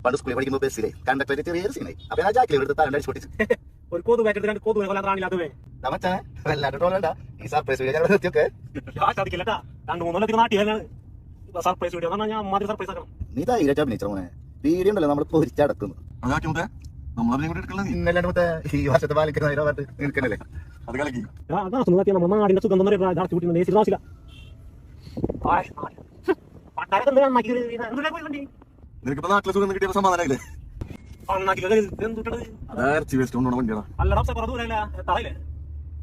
പണ്ട് സ്കൂളിൽ പഠിക്കുമ്പോൾ ബസ്സിലെ കണ്ടക്ടർ ചെറിയൊരു സീനായി. അപ്പൊ ഞാൻ ജാക്കിൽ എടുത്ത് തലണ്ട് അടിച്ചു പൊട്ടിച്ചു. ഒരു കൊതു പാക്കറ്റ് രണ്ട് കൊതു കൊല്ലാതെ നമ്മച്ചാ വല്ലാണ്ട് ട്രോളണ്ട. ഈ സർപ്രൈസ് വീഡിയോ ഞാൻ നിർത്തിയൊക്കെ സാധിക്കില്ലട്ടാ. 2-3 നാട്ടിലാണ് സർപ്രൈസ് വീഡിയോ ഞാൻ അമ്മാതിരി സർപ്രൈസ് ആക്കണം. നീ ധൈര്യമായിട്ട് അഭിനയിച്ചോ മോനെ. വീഡിയോ ഉണ്ടല്ലോ നമ്മൾ പൊരിച്ചടക്കുന്നു. ഇന്നല്ലാണ്ട് മറ്റേ ഈ വർഷത്തെ പാലിക്കുന്ന നിൽക്കണല്ലേ നമ്മുടെ നാടിന്റെ സുഖം ആവശ്യമില്ല. നിനക്കിപ്പോ നാട്ടിലെ സുഖം കിട്ടിയ സമാധാനമില്ലേ?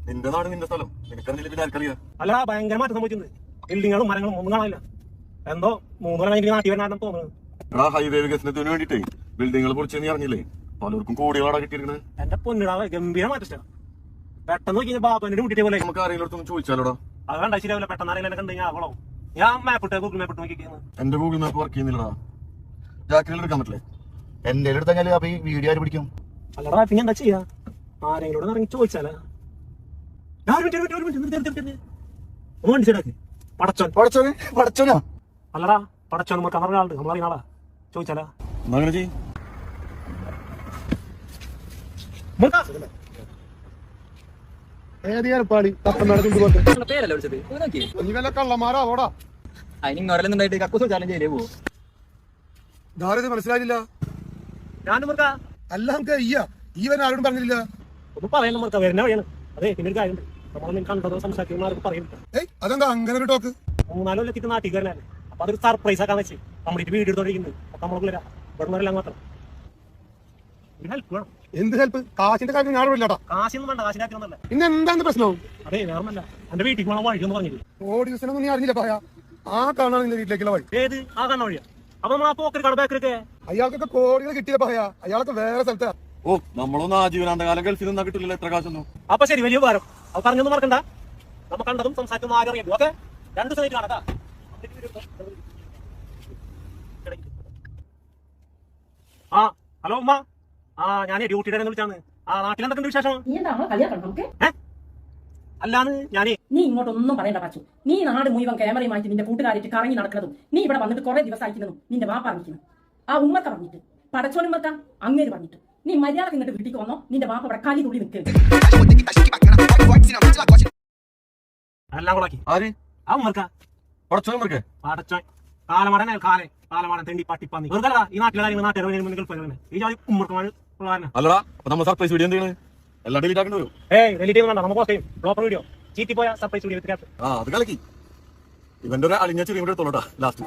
നിന്റെ നാട് നിന്റെ സ്ഥലം നിനക്കറിയില്ല, പിന്നെ ആർക്കറിയാം? അല്ല ഭയങ്കര മാറ്റം സംഭവിച്ചിട്ടുണ്ട്. ബിൽഡിങ്ങുകളും മരങ്ങളും ഒന്നും കാണാനില്ല. എന്തോ 3 കൊല്ലം എനിക്ക് നാട്ടിൽ വരാൻ തോന്നുന്നത്. എടാ ഹൈവേ വികസനത്തിന് വേണ്ടിട്ടേ ബിൽഡിങ്ങൾ പൊളിച്ച് നീ അറിഞ്ഞില്ലേ? പലർക്കും കോടികളാണ് കിട്ടിയിരിക്കുന്നത്. എന്റെ പൊന്നിടാ ഗംഭീര മാറ്റം. പെട്ടെന്ന് നോക്കി ബാബുവിന്റെ കൂട്ടിട്ട് പോലെ നമുക്ക് അറിയില്ലൊന്നും ചോദിച്ചാലോടാ. അത് കണ്ടാ ശരിയാവില്ല. പെട്ടെന്ന് അറിയില്ല കണ്ടു കഴിഞ്ഞാൽ അവളോ ഞാൻ മാപ്പിട്ട് ഗൂഗിൾ മാപ്പിട്ട് നോക്കിയിരിക്കുന്നു. എന്റെ ഗൂഗിൾ മാപ്പ് വർക്ക് ചെയ്യുന്നില്ലടാ. ജാക്കിൽ എടുക്കാൻ പറ്റില്ലേ? എന്റെ എടുത്ത് കഴിഞ്ഞാൽ അപ്പൊ ഈ വീഡിയോ ആര് പിടിക്കും? അല്ലടാ പിന്നെ എന്താ ചെയ്യാ? ആരെങ്കിലും ഇറങ്ങി ചോദിച്ചാലാ? പടച്ചോനോ? അല്ലടാ പടച്ചോൻ നമുക്ക് അറിയുന്ന ആളുണ്ട്. നമ്മളറിയുന്ന ആളാ. ചോദിച്ചാലാ? അങ്ങനെ ചെയ്യും. മനസ്സിലായില്ല. അല്ല നമുക്ക് ഈവൻ ആരോടും പറഞ്ഞില്ല. ഒന്നും പറയാൻ വരുന്ന വഴിയാണ്. അതെ പിന്നെ ഒരു കാര്യം നമ്മളെ കണ്ടതോ സംസാരിക്കുന്നവർക്ക് പറയുന്നുണ്ട്. അതെന്താ അങ്ങനെ ഒരു ടോക്ക്? 3-4 കൊല്ലത്തേക്ക് നാട്ടിൽ കയറാൻ അപ്പൊ അതൊരു സർപ്രൈസ് ആക്കാന്ന് വെച്ച് കംപ്ലീറ്റ് വീഡിയോ എടുത്തോണ്ടിരിക്കുന്നത്. അപ്പൊ നമ്മളെ ഇവിടുന്നവരെല്ലാം മാത്രം ഹെൽപ്പ് വേണം. എന്ത് ഹെൽപ്പ്? കാശിന്റെ കാര്യം ഞാനില്ലാട്ടാ. കാശൊന്നും വേണ്ട. കാശിനാക്കുന്നല്ല. പിന്നെ എന്താണ് പ്രശ്നം? അതെ വേറൊന്നല്ല. എന്റെ വീട്ടിൽ പോകണം വഴി എന്ന് പറഞ്ഞിട്ട് ഓടി ദിവസം നീ അറിഞ്ഞില്ല പറയാ. ആ കാണാൻ നിന്റെ വീട്ടിലേക്കുള്ള വഴി. ഏത് ആ കാണുന്ന വഴിയാ? അപ്പൊ നമ്മൾ ആ പോക്കറ്റ് കട ബാക്കിലൊക്കെ അയാൾക്കൊക്കെ കോടികൾ കിട്ടിയ പറയാ. അയാളൊക്കെ വേറെ സ്ഥലത്താ. ഓ നമ്മളൊന്നും ആജീവനാന്തകാലം ഗൾഫിൽ നിന്നാ കിട്ടില്ലല്ലോ എത്ര കാശൊന്നും. അപ്പൊ ശരി വലിയ ഉപകാരം. അത് പറഞ്ഞൊന്നും മറക്കണ്ട. നമ്മ കണ്ടതും സംസാരിക്കുന്ന ആരും അറിയാം. ഓക്കെ 2 ദിവസം കാണാ. ആ ഹലോ ഉമ്മ. ഞാൻ ഡ്യൂട്ടിയുടെ വിളിച്ചാണ്. നാട്ടിൽ എന്തൊക്കെ വിശേഷം? അല്ലാന്ന് ഞാനേ നീ ഇങ്ങോട്ടൊന്നും പറയണ്ട പച്ചു. നീ നാട് മുഴുവൻ ക്യാമറയുമായിട്ട് നിന്റെ കൂട്ടുകാരിട്ട് കറങ്ങി നടക്കുന്നതും നീ ഇവിടെ വന്നിട്ട് കുറെ ദിവസമായിരിക്കുന്നതും നിന്റെ വാപ്പ അറിയിക്കുന്നു. ആ ഉമ്മത്ത പറഞ്ഞിട്ട് പടച്ചോനുമ്മത്ത അങ്ങേര് പറഞ്ഞിട്ട് നീ മര്യാദ ഇങ്ങോട്ട് വീട്ടിൽ വന്നോ. നിന്റെ വാപ്പ ഇവിടെ കാലി തുള്ളി നിൽക്കരുത്. എല്ലാം കൂടാക്കി ആര്? ആ ഉമ്മർക്ക പടച്ചോൻ പടച്ചോൻ കാലമാടനെ കാലമാടൻ തെണ്ടി പട്ടിപ്പന്നി വെറുതെ ഈ നാട്ടിലെ കാര്യങ്ങൾ നാട്ടുകാർ ഈ ജാതി ഉമ്മർക്കമാണ്. അല്ലടാ നമ്മൾ സർപ്രൈസ് വീഡിയോ എന്താണ് എല്ലാം ഡിലീറ്റ് ആക്കേണ്ടി വരും. ഡിലീറ്റ് വേണ്ട. നമ്മൾ പോസ്റ്റ് ചെയ്യും പ്രോപ്പർ വീഡിയോ. ചീറ്റി പോയ സർപ്രൈസ് വീഡിയോ അത് കളിക്കി ഇവന്റെ ഒരു അളിഞ്ഞ ചെറിയ ലാസ്റ്റ്